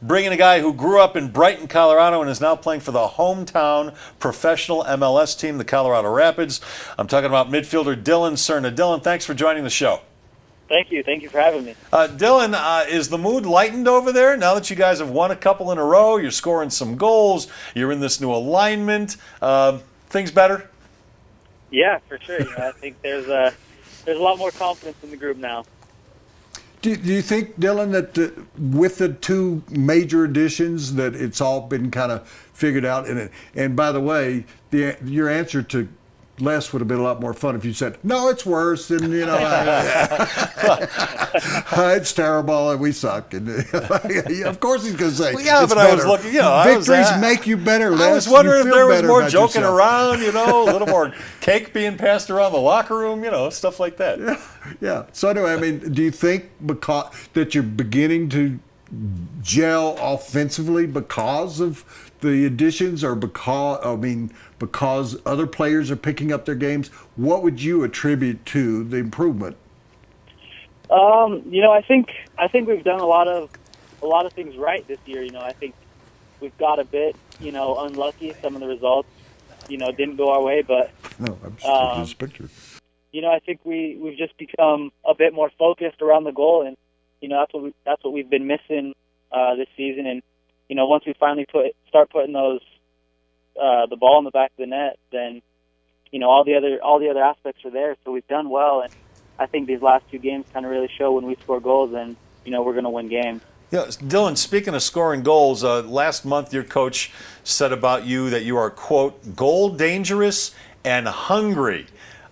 Bringing a guy who grew up in Brighton, Colorado, and is now playing for the hometown professional MLS team, the Colorado Rapids. I'm talking about midfielder Dillon Serna. Dillon, thanks for joining the show. Thank you. Thank you for having me. Dillon, is the mood lightened over there now that you guys have won a couple in a row? You're scoring some goals. You're in this new alignment. Things better? Yeah, for sure. I think there's a lot more confidence in the group now. Do you think, Dillon, that with the two major additions that it's all been kind of figured out? And by the way, your answer to Les would have been a lot more fun if you said, no, it's worse, and it's terrible, and we suck. And of course he's going to say, well, yeah, it's but better. I was looking, Victories make you better, Les. I was wondering if there was more joking yourself. around, a little more cake being passed around the locker room, stuff like that. Yeah. So anyway, I mean, do you think that you're beginning to gel offensively because of the additions, or because other players are picking up their games? What would you attribute to the improvement? I think we've done a lot of things right this year. I think we've got a bit, unlucky. Some of the results, didn't go our way, but no, I'm just looking at this picture. I think we've just become a bit more focused around the goal, and that's what we've been missing this season. And once we finally start putting the ball in the back of the net, then all the other aspects are there. So we've done well, and I think these last two games kind of really show when we score goals, and we're going to win games. Yeah, Dillon, speaking of scoring goals, last month your coach said about you that you are, quote, goal dangerous and hungry.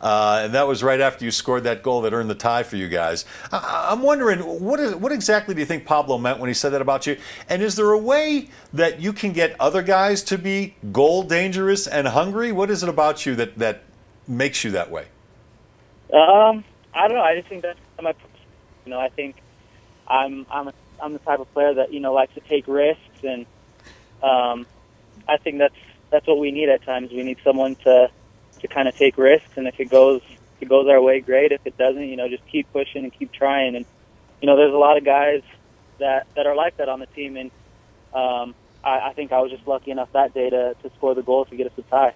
And that was right after you scored that goal that earned the tie for you guys. I'm wondering, what exactly do you think Pablo meant when he said that about you? And is there a way that you can get other guys to be goal dangerous and hungry? What is it about you that makes you that way? I don't know. I just think that's my, I think I'm the type of player that likes to take risks, and I think that's what we need at times. We need someone to kind of take risks, and if it goes our way, great. If it doesn't, just keep pushing and keep trying. And there's a lot of guys that are like that on the team, and I think I was just lucky enough that day to score the goal to get us a tie.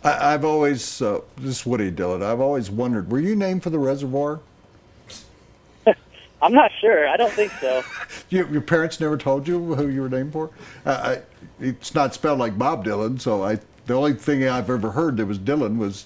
I've always this is Woody, Dillon. I've always wondered, were you named for the reservoir? I'm not sure. I don't think so. Your parents never told you who you were named for? It's not spelled like Bob Dylan, so the only thing I've ever heard that was Dillon was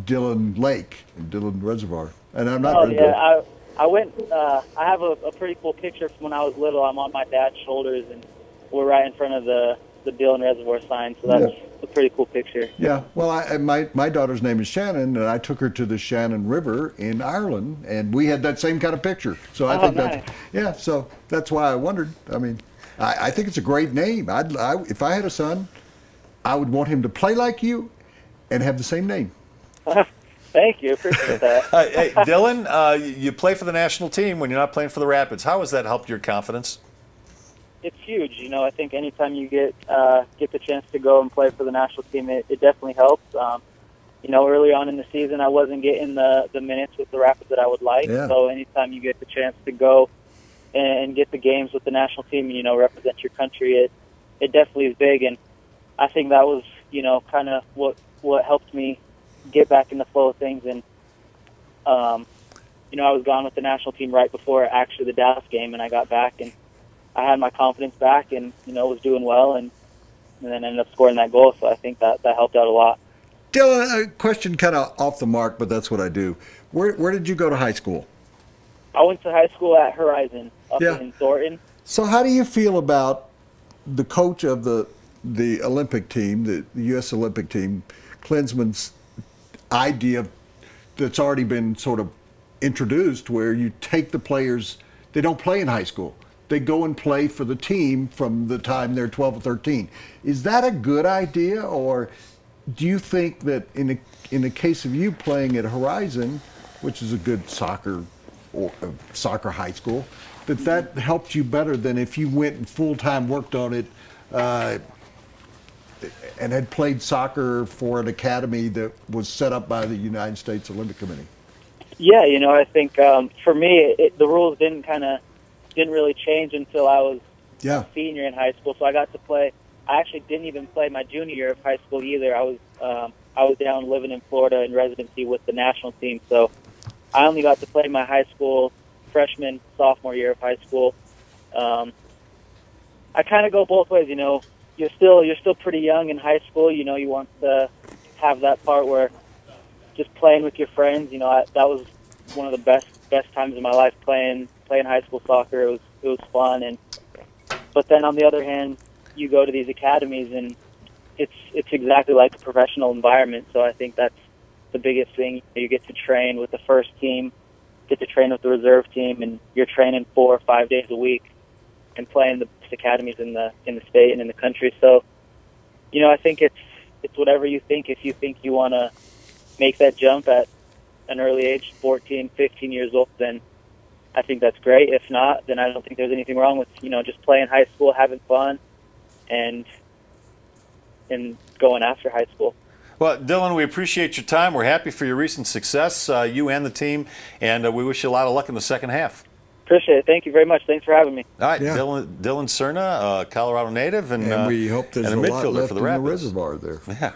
Dillon Lake and Dillon Reservoir. And I'm not. Oh yeah, I went. I have a pretty cool picture from when I was little. I'm on my dad's shoulders, and we're right in front of the Dillon Reservoir sign. So that's a pretty cool picture. Yeah. Well, my daughter's name is Shannon, and I took her to the Shannon River in Ireland, and we had that same kind of picture. So I think nice. So that's why I wondered. I mean, I think it's a great name. If I had a son, I would want him to play like you and have the same name. Thank you. Appreciate that. Hey, Dillon, you play for the national team when you're not playing for the Rapids. How has that helped your confidence? It's huge. I think anytime you get the chance to go and play for the national team, it definitely helps. Early on in the season, I wasn't getting the minutes with the Rapids that I would like. Yeah. So anytime you get the chance to go and get the games with the national team, represent your country, it definitely is big. And I think that was, kind of what helped me get back in the flow of things. And, I was gone with the national team right before actually the Dallas game, and I got back, and I had my confidence back, and, was doing well, and then ended up scoring that goal. So I think that helped out a lot. Dillon, a question kind of off the mark, but that's what I do. Where did you go to high school? I went to high school at Horizon up in Thornton. So how do you feel about the coach of the Olympic team, the U.S. Olympic team, Klinsmann's idea that's already been sort of introduced, where you take the players, they don't play in high school. They go and play for the team from the time they're 12 or 13. Is that a good idea, or do you think that in the case of you playing at Horizon, which is a good soccer high school, that helped you better than if you went and full-time worked on it and had played soccer for an academy that was set up by the United States Olympic Committee? Yeah, you know, I think for me, the rules didn't really change until I was a senior in high school. So I got to play. I actually didn't even play my junior year of high school either. I was down living in Florida in residency with the national team. So I only got to play my high school freshman, sophomore year of high school. I kind of go both ways. You know, you're still pretty young in high school. You know, you want to have that part where just playing with your friends. You know, that was one of the best times of my life playing high school soccer. It was fun, but then on the other hand, you go to these academies and it's exactly like a professional environment. So I think that's the biggest thing. You get to train with the first team, get to train with the reserve team, and you're training 4 or 5 days a week and playing the best academies in the state and in the country. So, you know, I think it's whatever you think. If you think you want to make that jump at an early age, 14, 15 years old, then I think that's great. If not, then I don't think there's anything wrong with, you know, just playing high school, having fun, and going after high school. Well, Dillon, we appreciate your time. We're happy for your recent success, you and the team, and we wish you a lot of luck in the second half. Appreciate it. Thank you very much. Thanks for having me. All right, Dillon Serna, Colorado native, and we hope there's and a a lot midfielder left for the in the Rapids. reservoir there. Yeah.